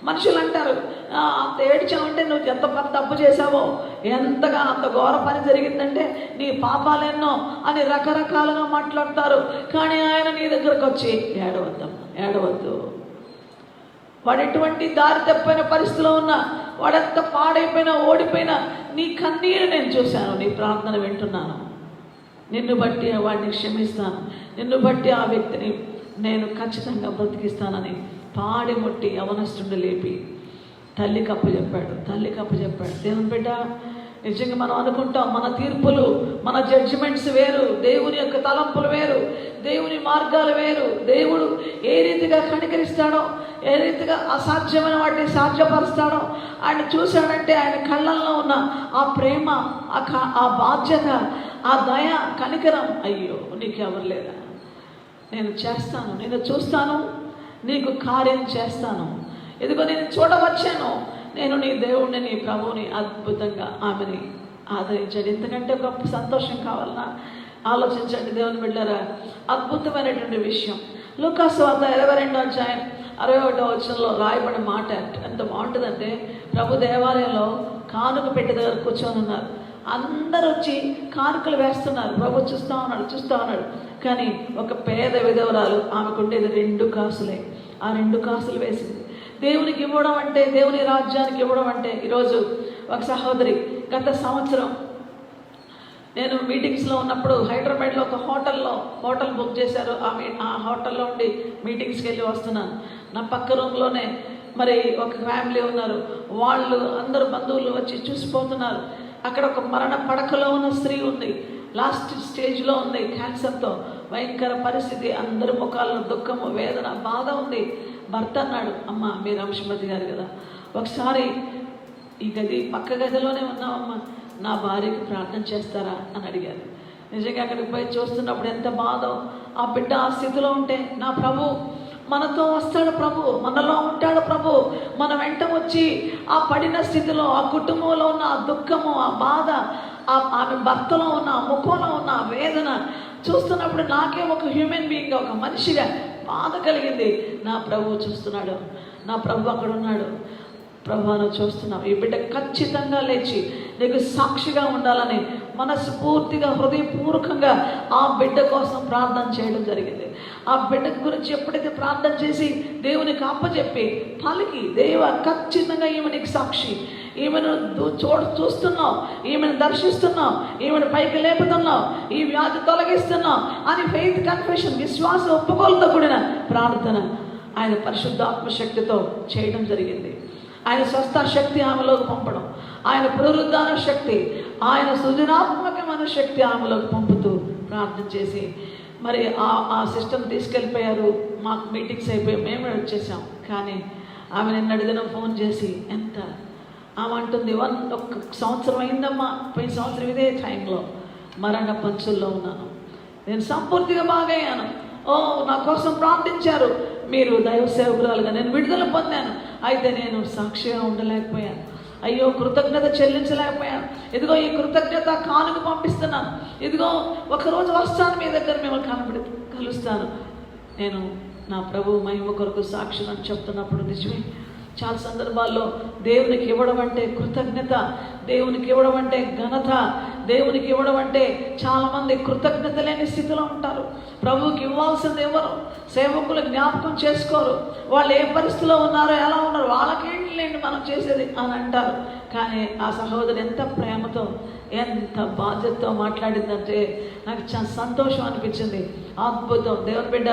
మనుషులు అంటారు, అంత ఏడ్చావంటే నువ్వు ఎంత తప్పు చేశావో, ఎంతగా అంత ఘోర పని జరిగిందంటే నీ పాపాలెన్నో అని రకరకాలుగా మాట్లాడతారు. కానీ ఆయన నీ దగ్గరకు వచ్చి ఏడవద్దు. వాడు ఎటువంటి దారి తప్పిన పరిస్థితిలో ఉన్నా, వాడెంత పాడైపోయినా, ఓడిపోయినా, నీ కన్నీరు నేను చూశాను, నీ ప్రార్థన వింటున్నాను. నిన్ను బట్టి వాడిని క్షమిస్తాను, నిన్ను బట్టి ఆ వ్యక్తిని నేను ఖచ్చితంగా బ్రతికిస్తానని పాడి ముట్టి యవనస్తుడిని లేపి తల్లికి అప్పచెప్పాడు. దేవుని బిడ్డ, నిజంగా మనం అనుకుంటాం మన తీర్పులు, మన జడ్జిమెంట్స్ వేరు, దేవుని యొక్క తలంపులు వేరు, దేవుని మార్గాలు వేరు. దేవుడు ఏ రీతిగా కనికరిస్తాడో, ఏ రీతిగా అసాధ్యమైన వాటిని సాధ్యపరుస్తాడో ఆయన చూశాడంటే ఆయన కళ్ళల్లో ఉన్న ఆ ప్రేమ, ఆ బాధ్యత, ఆ దయ, కనికరం. అయ్యో, నీకెవరు లేదా? నేను చేస్తాను, నేను చూస్తాను, నీకు కార్యం చేస్తాను. ఇదిగో నేను చూడవచ్చాను, నేను నీ దేవుడిని, నీ ప్రభువుని. అద్భుతంగా ఆమెని ఆదరించాడు. ఇంతకంటే గొప్ప సంతోషం కావాలన్నా? ఆలోచించండి దేవుని బిడ్డలారా. అద్భుతమైనటువంటి విషయం. లూకా సువార్త 22:61 రాయబడిన మాట ఎంత బాగుంటుందంటే, ప్రభు దేవాలయంలో కానుక పెట్టి దగ్గర కూర్చొని ఉన్నారు. అందరూ వచ్చి కానుకలు వేస్తున్నారు. ప్రభు చూస్తూ ఉన్నాడు. కానీ ఒక పేద విధవరాలు, ఆమెకు ఉండేది 2 కాసులే. ఆ 2 కాసులు వేసింది. దేవునికి ఇవ్వడం అంటే, దేవుని రాజ్యానికి ఇవ్వడం అంటే, ఈరోజు ఒక సహోదరి గత సంవత్సరం నేను మీటింగ్స్లో ఉన్నప్పుడు హైదరాబాద్లో ఒక హోటల్ బుక్ చేశారు. ఆ హోటల్లో ఉండి మీటింగ్స్కి వెళ్ళి వస్తున్నాను. నా పక్క రూమ్లోనే మరి ఒక ఫ్యామిలీ ఉన్నారు. వాళ్ళు అందరూ బంధువులు వచ్చి చూసిపోతున్నారు. అక్కడ ఒక మరణ పడకలో ఉన్న స్త్రీ ఉంది. లాస్ట్ స్టేజ్లో ఉంది, క్యాన్సర్తో. భయంకర పరిస్థితి. అందరి ముఖాల్లో దుఃఖము, వేదన, బాధ ఉంది. భర్త అన్నాడు, అమ్మ మీరు అంశమతి గారు కదా, ఒకసారి ఈ గది పక్క గదిలోనే ఉన్నామమ్మా, నా భార్యకి ప్రార్థన చేస్తారా అని అడిగారు. నిజంగా అక్కడికి పోయి చూస్తున్నప్పుడు ఎంత బాధో. ఆ బిడ్డ ఆ స్థితిలో ఉంటే, నా ప్రభు మనతో వస్తాడు, ప్రభు మనలో ఉంటాడు, ప్రభు మన వెంట వచ్చి ఆ పడిన స్థితిలో, ఆ కుటుంబంలో ఉన్న ఆ దుఃఖము, ఆ బాధ, ఆమె భర్తలో ఉన్న ఆ ముఖంలో ఉన్న ఆ వేదన చూస్తున్నప్పుడు నాకే ఒక హ్యూమన్ బీయింగ్గా, ఒక మనిషిగా బాధ కలిగింది. నా ప్రభు చూస్తున్నాడు, నా ప్రభు అక్కడ ఉన్నాడు, ప్రభువును చూస్తున్నావు. ఈ బిడ్డ ఖచ్చితంగా లేచి నీకు సాక్షిగా ఉండాలని మనస్ఫూర్తిగా, హృదయపూర్వకంగా ఆ బిడ్డ కోసం ప్రార్థన చేయడం జరిగింది. ఆ బిడ్డ గురించి ఎప్పుడైతే ప్రార్థన చేసి దేవునికి అప్పచెప్పి పలికి, దేవ ఖచ్చితంగా ఈమె నీకు సాక్షి, ఈమెను చూస్తున్నావు, ఈమెను దర్శిస్తున్నావు, ఈమెను పైకి లేపుతున్నావు, ఈ వ్యాధి తొలగిస్తున్నావు అని ఫెయిత్ కన్ఫెషన్, విశ్వాస ఒప్పుకోలతో కూడిన ప్రార్థన ఆయన పరిశుద్ధాత్మ శక్తితో చేయడం జరిగింది. ఆయన స్వస్థ శక్తి ఆమెలోకి పంపడం, ఆయన పునరుద్ధాన శక్తి, ఆయన సృజనాత్మకమైన శక్తి ఆమెలోకి పంపుతూ ప్రార్థన చేసి మరి ఆ సిస్టమ్ తీసుకెళ్ళిపోయారు. మాకు మీటింగ్స్ అయిపోయి మేము వచ్చేసాం. కానీ ఆమె నిన్న అడిగిన ఫోన్ చేసి ఎంత ఆమె అంటుంది, ఒక సంవత్సరం అయిందమ్మా, పోయిన సంవత్సరం ఇదే టైంలో మరణ పంచుల్లో ఉన్నాను, నేను సంపూర్తిగా బాగయ్యాను, నా కోసం ప్రార్థించారు మీరు దైవ సేవకురాలుగా, నేను విడుదల పొందాను, అయితే నేను సాక్షిగా ఉండలేకపోయాను, అయ్యో కృతజ్ఞత చెల్లించలేకపోయాను, ఇదిగో ఈ కృతజ్ఞత కానుక పంపిస్తున్నాను, ఇదిగో ఒకరోజు వస్తాను మీ దగ్గర, మిమ్మల్ని కలుస్తాను, నేను నా ప్రభు మహిమ కొరకు సాక్షి అని చెప్తున్నప్పుడు నిజమే. చాలా సందర్భాల్లో దేవునికి ఇవ్వడం అంటే కృతజ్ఞత, దేవునికి ఇవ్వడం అంటే ఘనత, దేవునికి ఇవ్వడం అంటే చాలామంది కృతజ్ఞత లేని స్థితిలో ఉంటారు. ప్రభువుకి ఇవ్వాల్సింది ఎవరు? సేవకులు జ్ఞాపకం చేసుకోరు. వాళ్ళు ఏ పరిస్థితిలో ఉన్నారో, ఎలా ఉన్నారో, వాళ్ళకేంటి లేండి మనం చేసేది అని అంటారు. కానీ ఆ సహోదరు ఎంత ప్రేమతో, ఎంత బాధ్యతతో మాట్లాడిందంటే నాకు చాలా సంతోషం అనిపించింది. అద్భుతం. దేవుని బిడ్డ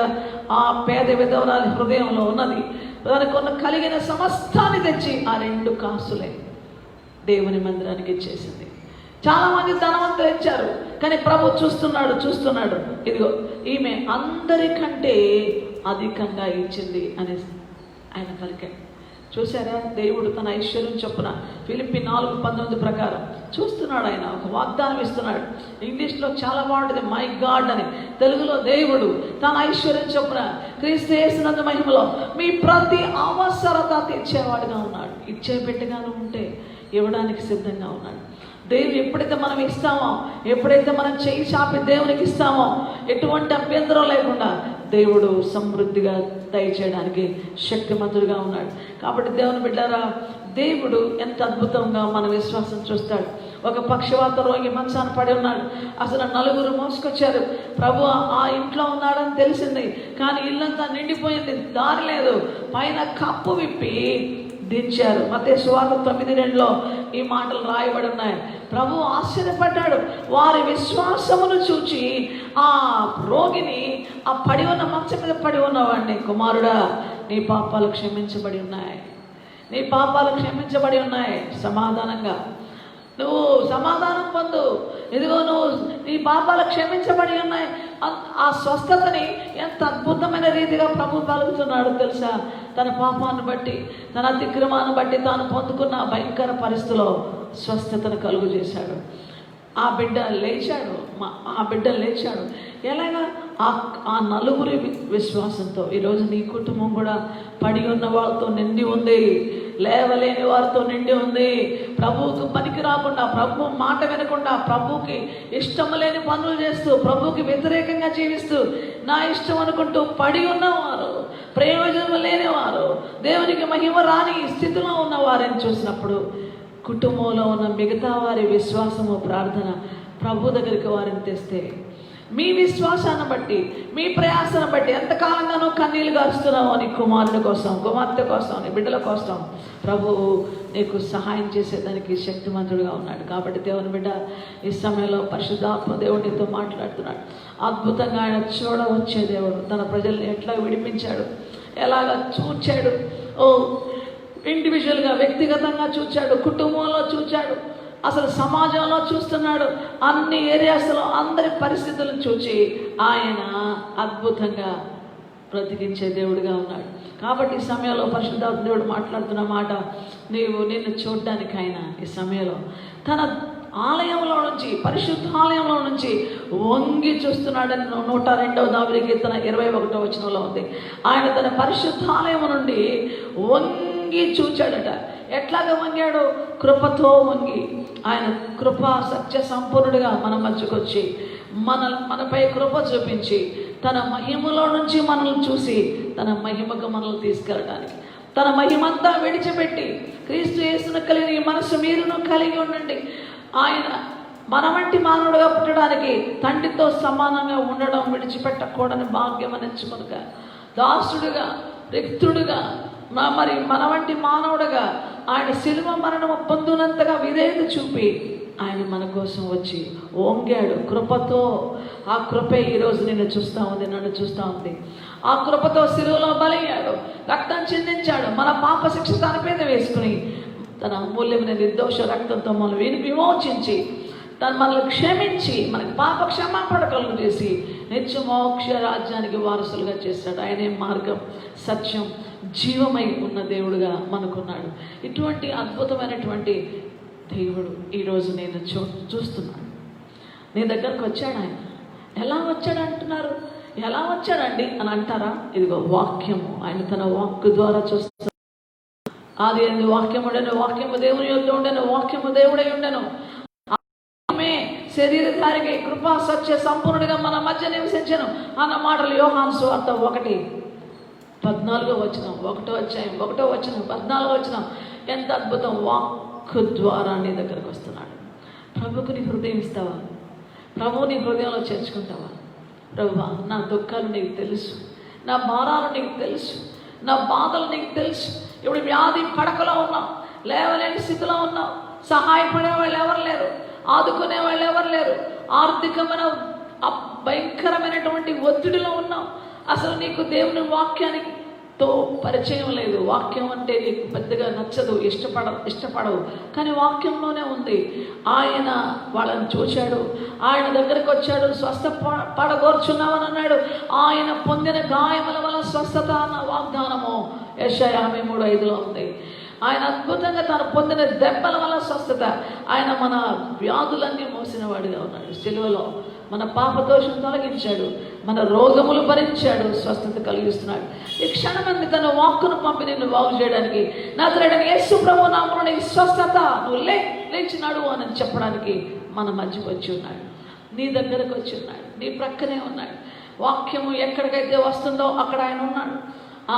ఆ పేద విధవరాలి హృదయంలో ఉన్నది, దానికి కలిగిన సమస్తాన్ని తెచ్చి ఆ 2 కాసులే దేవుని మందిరానికి ఇచ్చేసింది. చాలామంది ధనవంతులు ఇచ్చారు, కానీ ప్రభు చూస్తున్నాడు, ఇదిగో ఈమె అందరికంటే అధికంగా ఇచ్చింది అని ఆయన పలికాడు. చూసారా, దేవుడు తన ఐశ్వర్యం చొప్పున ఫిలిప్పీ 4:19 ప్రకారం చూస్తున్నాడు. ఆయన ఒక వాగ్దానం ఇస్తున్నాడు. ఇంగ్లీష్లో చాలా బాగుంటుంది, మై గాడ్ అని. తెలుగులో దేవుడు తన ఐశ్వర్యం చొప్పున క్రీస్తు యేసునందు మహిమలో మీ ప్రతి అవసరత తీర్చేవాడుగా ఉన్నాడు. ఇచ్చే బిడ్డగాను ఉంటే ఇవ్వడానికి సిద్ధంగా ఉన్నాడు. దేవుడు ఎప్పుడైతే మనం ఇస్తామో, ఎప్పుడైతే మనం చేయి చాపి దేవునికి ఇస్తామో, ఎటువంటి అభ్యంతరం లేకుండా దేవుడు సమృద్ధిగా దయచేయడానికి శక్తిమంతుడిగా ఉన్నాడు. కాబట్టి దేవుని బిడ్డారా, దేవుడు ఎంత అద్భుతంగా మన విశ్వాసం చూస్తాడు. ఒక పక్షవాత రోగి మంచాన పడి ఉన్నాడు. అసలు 4 మోసుకొచ్చారు. ప్రభు ఆ ఇంట్లో ఉన్నాడని తెలిసింది, కానీ ఇల్లంతా నిండిపోయింది, దారి లేదు. పైన కప్పు విప్పి దించారు. మత్తయి సువార్త 9:2లో ఈ మాటలు రాయబడి ఉన్నాయి. ప్రభు ఆశ్చర్యపడ్డాడు. వారి విశ్వాసమును చూచి ఆ రోగిని, ఆ పడి ఉన్న మంచం మీద పడి ఉన్నవాడిని, కుమారుడా నీ పాపాలు క్షమించబడి ఉన్నాయి, నీ పాపాలు క్షమించబడి ఉన్నాయి, సమాధానంగా నువ్వు సమాధానం పొందు, ఇదిగో నువ్వు నీ పాపాలు క్షమించబడి ఉన్నాయి. ఆ స్వస్థతని ఎంత అద్భుతమైన రీతిగా ప్రభు పలుకుతున్నాడు తెలుసా. తన పాపాన్ని బట్టి, తన అతిక్రమాన్ని బట్టి తాను పొందుకున్న భయంకర పరిస్థితిలో స్వస్థతను కలుగు చేశాడు. ఆ బిడ్డ లేచాడు. ఎలాగా? ఆ 4 విశ్వాసంతో. ఈరోజు నీ కుటుంబం కూడా పడి ఉన్న వాళ్ళతో నిండి ఉంది, లేవలేని వారితో నిండి ఉంది. ప్రభువుకు పనికి రాకుండా, ప్రభు మాట వినకుండా, ప్రభువుకి ఇష్టం లేని పనులు చేస్తూ, ప్రభువుకి వ్యతిరేకంగా జీవిస్తూ, నా ఇష్టం అనుకుంటూ పడి ఉన్నవారు, ప్రయోజనం లేనివారు, దేవునికి మహిమ రాని స్థితిలో ఉన్నవారని చూసినప్పుడు కుటుంబంలో ఉన్న మిగతా వారి విశ్వాసము, ప్రార్థన ప్రభు దగ్గరికి వారిని తెస్తే మీ విశ్వాసాన్ని బట్టి, మీ ప్రయాసను బట్టి ఎంతకాలంగానో కన్నీళ్ళు గారుస్తున్నావు నీ కుమారుడి కోసం, కుమార్తె కోసం, నీ బిడ్డల కోసం ప్రభువు నీకు సహాయం చేసేదానికి శక్తిమంతుడుగా ఉన్నాడు. కాబట్టి దేవుని బిడ్డ ఈ సమయంలో పరిశుద్ధాత్మ దేవుడు నీతో మాట్లాడుతున్నాడు. అద్భుతంగా ఆయన చూడవచ్చే దేవుడు తన ప్రజల్ని ఎట్లా విడిపించాడు, ఎలాగ చూచాడు. ఇండివిజువల్గా, వ్యక్తిగతంగా చూచాడు, కుటుంబంలో చూచాడు, అసలు సమాజంలో చూస్తున్నాడు. అన్ని ఏరియాస్లో అందరి పరిస్థితులను చూచి ఆయన అద్భుతంగా బ్రతికించే దేవుడిగా ఉన్నాడు. కాబట్టి ఈ సమయంలో పరిశుద్ధాత్మ దేవుడు మాట్లాడుతున్న మాట, నిన్ను చూడడానికి ఆయన ఈ సమయంలో తన ఆలయంలో నుంచి, పరిశుద్ధాలయంలో నుంచి వంగి చూస్తున్నాడని 102వ దావీదు కీర్తన 21వ వచనంలో ఉంది. ఆయన తన పరిశుద్ధాలయం నుండి వంగి చూచాడట. ఎట్లాగా వంగాడు? కృపతో వంగి. ఆయన కృప సత్య సంపూర్ణుడిగా మన మధ్యకొచ్చి మనపై కృప చూపించి తన మహిమలో నుంచి మనల్ని చూసి తన మహిమకు మనల్ని తీసుకెళ్ళడానికి, తన మహిమంతా విడిచిపెట్టి క్రీస్తు యేసును కలిగి మనసు మీరును కలిగి ఉండండి. ఆయన మన వంటి మానవుడుగా పుట్టడానికి, తండ్రితో సమానంగా ఉండడం విడిచిపెట్టకూడని భాగ్యం అని ఎంచుకొనక, దాసుడుగా, రిక్తుడుగా, మరి మన వంటి మానవుడుగా ఆయన శిలువ మరణము పొందునంతగా విధేయత చూపి ఆయన మన కోసం వచ్చి వంగాడు కృపతో. ఆ కృపే ఈరోజు నిన్ను చూస్తూ ఉంది, నన్ను చూస్తూ ఉంది. ఆ కృపతో శిలువలో బలయ్యాడు, రక్తం చిందించాడు, మన పాప శిక్ష తన మీద వేసుకుని తన అమూల్యమైన నిర్దోష రక్తంతో మనల్ని విమోచించి మనల్ని క్షమించి మనకి పాప క్షమాపణ కలుగు చేసి నిత్య మోక్ష రాజ్యానికి వారసులుగా చేశాడు. ఆయనే మార్గం, సత్యం, జీవమై ఉన్న దేవుడుగా మనకున్నాడు. ఇటువంటి అద్భుతమైనటువంటి దేవుడు ఈరోజు నేను చూస్తున్నాను. నీ దగ్గరకు వచ్చాడు ఆయన. ఎలా వచ్చాడు అంటున్నారు? ఎలా వచ్చాడండి అని అంటారా? ఇదిగో వాక్యము. ఆయన తన వాక్ ద్వారా చూస్తాడు. ఆది యందు వాక్యము ఉండెను, వాక్యము దేవుని యొద్ద ఉండెను, వాక్యము దేవుడై ఉండెను, ఆమె శరీరధారికి కృపా సత్య సంపూర్ణుడిగా మన మధ్య నివసించెను అన్న మాటలు యోహాను సువార్త 1:14 వచనం, 1వ అధ్యాయం 1వ వచనం, 14వ వచనం. ఎంత అద్భుతం! వాక్కు ద్వారా నీ దగ్గరకు వస్తున్నాడు. ప్రభుకు నీ హృదయం ఇస్తావా? ప్రభువు నీ హృదయంలో చేర్చుకుంటావా? ప్రభువా, నా దుఃఖాలు నీకు తెలుసు, నా భారాలు నీకు తెలుసు, నా బాధలు నీకు తెలుసు. ఇప్పుడు వ్యాధి పడకలో ఉన్నాం, లేవలేని స్థితిలో ఉన్నాం, సహాయపడే వాళ్ళు ఎవరు లేరు, ఆదుకునే వాళ్ళు ఎవరు లేరు, ఆర్థికమైన భయంకరమైనటువంటి ఒత్తిడిలో ఉన్నాం. అసలు నీకు దేవుని వాక్యానికి పరిచయం లేదు, వాక్యం అంటే నీకు పెద్దగా నచ్చదు, ఇష్టపడవు. కానీ వాక్యంలోనే ఉంది. ఆయన వాళ్ళని చూశాడు, ఆయన దగ్గరికి వచ్చాడు, స్వస్థ పడగోర్చున్నామని అన్నాడు. ఆయన పొందిన గాయముల వల్ల స్వస్థత అన్న వాగ్దానము యెషయా 53:5లో ఉంది. ఆయన అద్భుతంగా తను పొందిన దెబ్బల వల్ల స్వస్థత. ఆయన మన వ్యాధులన్నీ మోసిన వాడిగా ఉన్నాడు. సిలువలో మన పాపదోషం తొలగించాడు, మన రోగములు భరించాడు, స్వస్థత కలిగిస్తున్నాడు. ఈ క్షణమంది తన వాక్కును పంపి నిన్ను బాగు చేయడానికి, నజరేయుడైన యేసు ప్రభువు నామమున నీకు స్వస్థత, నువ్వు లేచినాడు అని చెప్పడానికి మన మధ్యకు వచ్చి ఉన్నాడు. నీ దగ్గరకు వచ్చి ఉన్నాడు, నీ ప్రక్కనే ఉన్నాడు. వాక్యము ఎక్కడికైతే వస్తుందో అక్కడ ఆయన ఉన్నాడు.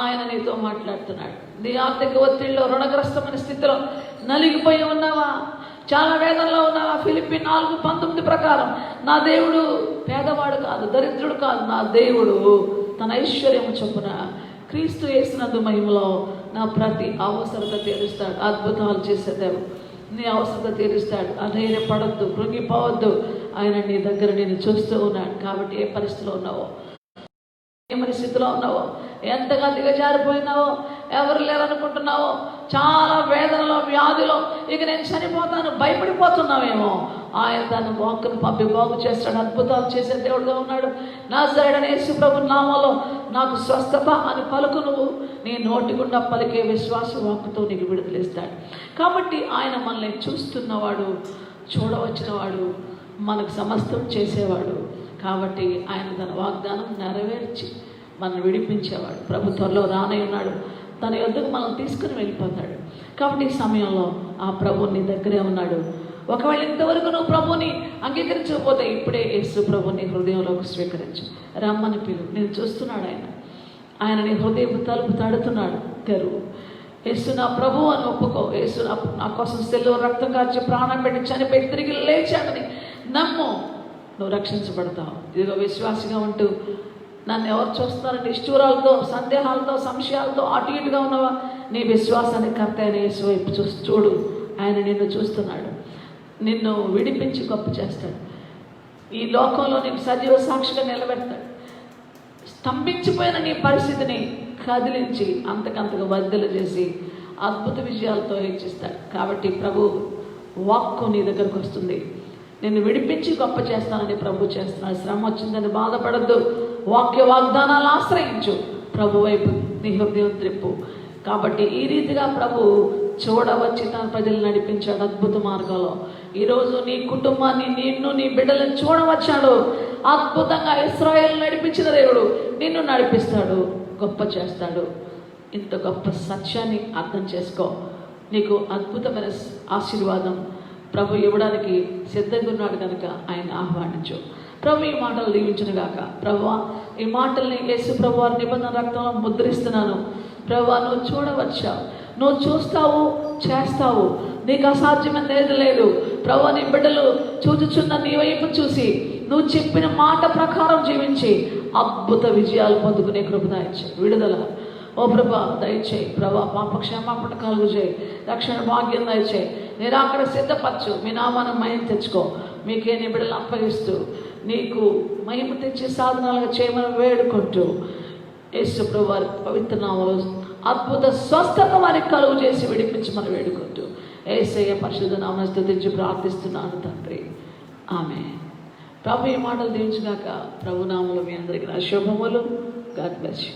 ఆయన నీతో మాట్లాడుతున్నాడు. నీ ఆర్థిక ఒత్తిడిలో, రుణగ్రస్తమైన స్థితిలో నలిగిపోయి ఉన్నావా? చాలా వేదనలో ఉన్నావా? ఫిలిప్పీ 4:19 ప్రకారం నా దేవుడు పేదవాడు కాదు, దరిద్రుడు కాదు, నా దేవుడు తన ఐశ్వర్యము చొప్పున క్రీస్తు యేసునందు మహిమలో నా ప్రతి అవసరత తీరుస్తాడు. అద్భుతాలు చేసే దేవుడు నీ అవసరత తీరుస్తాడు. అధైర్యపడద్దు, కృంగిపోవద్దు. ఆయన నీ దగ్గర నేను చూస్తూ ఉన్నాడు. కాబట్టి ఏ పరిస్థితిలో ఉన్నావో, ఏమని స్థితిలో ఉన్నావో, ఎంతగా దిగజారిపోయినావో, ఎవరు లేరనుకుంటున్నావో, చాలా వేదనలో, వ్యాధిలో, ఇక నేను చనిపోతాను భయపడిపోతున్నావేమో, ఆయన తన వాక్కును పంపి బాగు చేస్తాడు. అద్భుతాలు చేసే దేవుడుగా ఉన్నాడు. నజరేయుడైన యేసు ప్రభు నామములో నాకు స్వస్థత అని పలుకు. నువ్వు నీ నోటి గుండా పలికే విశ్వాస వాక్కుతో నీకు విడుదలిస్తాడు. కాబట్టి ఆయన మనల్ని చూస్తున్నవాడు, చూడవచ్చినవాడు, మనకు సమస్తం చేసేవాడు. కాబట్టి ఆయన తన వాగ్దానం నెరవేర్చి మనం విడిపించేవాడు. ప్రభు త్వరలో రానై ఉన్నాడు. తన యొద్దకు మనం తీసుకుని వెళ్ళిపోతాడు. కాబట్టి ఈ సమయంలో ఆ ప్రభు నీ దగ్గరే ఉన్నాడు. ఒకవేళ ఇంతవరకు నువ్వు ప్రభుని అంగీకరించకపోతే ఇప్పుడే యేసు ప్రభుని హృదయంలోకి స్వీకరించు. రమ్మని పిలువు. నేను చూస్తున్నాడు ఆయన నీ హృదయం తలుపు తడుతున్నాడు. తెరువు. యేసు నా ప్రభు అని ఒప్పుకో. యేసు నా కోసం సెల్లు రక్తం కార్చి ప్రాణం పెట్టి చనిపోయి తిరిగి లేచాడని నమ్ము. నువ్వు రక్షించబడతావు. ఇదిగో విశ్వాసిగా ఉంటూ నన్ను ఎవరు చూస్తున్నారంటే ఇష్టూరాలతో, సందేహాలతో, సంశయాలతో అటు ఇటుగా ఉన్నవా, నీ విశ్వాసానికి కర్త అయిన యేసు వైపు చూడు. ఆయన నిన్ను చూస్తున్నాడు, నిన్ను విడిపించి గొప్ప చేస్తాడు. ఈ లోకంలో నీకు సజీవ సాక్షిగా నిలబెడతాడు. స్తంభించిపోయిన నీ పరిస్థితిని కదిలించి అంతకంతగా వర్ధలు చేసి అద్భుత విజయాలతో హెచ్చిస్తాడు. కాబట్టి ప్రభు వాక్కు నీ దగ్గరకు వస్తుంది, నిన్ను విడిపించి గొప్ప చేస్తానని ప్రభు చేస్తున్నాడు. శ్రమ వచ్చిందని బాధపడద్దు, వాక్య వాగ్దానాలు ఆశ్రయించు, ప్రభు వైపు నీ హృదయం త్రిప్పు. కాబట్టి ఈ రీతిగా ప్రభు చూడవచ్చి తన ప్రజలు నడిపించాడు అద్భుత మార్గంలో. ఈరోజు నీ కుటుంబాన్ని, నిన్ను, నీ బిడ్డలను చూడవచ్చాడు. అద్భుతంగా ఇశ్రాయేలు నడిపించిన దేవుడు నిన్ను నడిపిస్తాడు, గొప్ప చేస్తాడు. ఇంత గొప్ప సత్యాన్ని అర్థం చేసుకో. నీకు అద్భుతమైన ఆశీర్వాదం ప్రభు ఇవ్వడానికి సిద్ధంగా ఉన్నాడు కనుక ఆయన ఆహ్వానించు. ప్రభు ఈ మాటలు దీవించును గాక. ప్రభువా, ఈ మాటల్ని యేసు ప్రభు వారి నిబంధన రక్తంలో ముద్రిస్తున్నాను. ప్రభువా, నువ్వు చూడవచ్చావు, నువ్వు చూస్తావు, చేస్తావు, నీకు అసాధ్యమైన ఏది లేదు. ప్రభువా, నీ బిడ్డలు చూచుచున్న నీ వైపు చూసి నువ్వు చెప్పిన మాట ప్రకారం జీవించి అద్భుత విజయాలు పొందుకునే కృప దయచేయి, విడుదల ఓ ప్రభా దయచేయి. ప్రభా, పాప క్షమాపణ కలుగు చేయి, రక్షణ భాగ్యం దయచేయి, నిరాకడ సిద్ధపరచు. మీ నామాన్ని మహిమ తెచ్చుకో. మీకే నీ బిడ్డలు అప్పగిస్తూ నీకు మహిమ తెచ్చే సాధనాలుగా చేయమని వేడుకుంటూ యేసు ప్రభు వారి పవిత్ర నామములో అద్భుత స్వస్థత వారికి కలుగు చేసి విడిపించమని వేడుకుంటూ యేసయ్య పరిశుద్ధ నామమున స్తుతించి ప్రార్థిస్తున్నాను తండ్రి, ఆమేన్. ప్రభు ఈ మాటలు దీవించుగాక. ప్రభు నామములో మీ అందరికీ నా శుభములు. God bless you.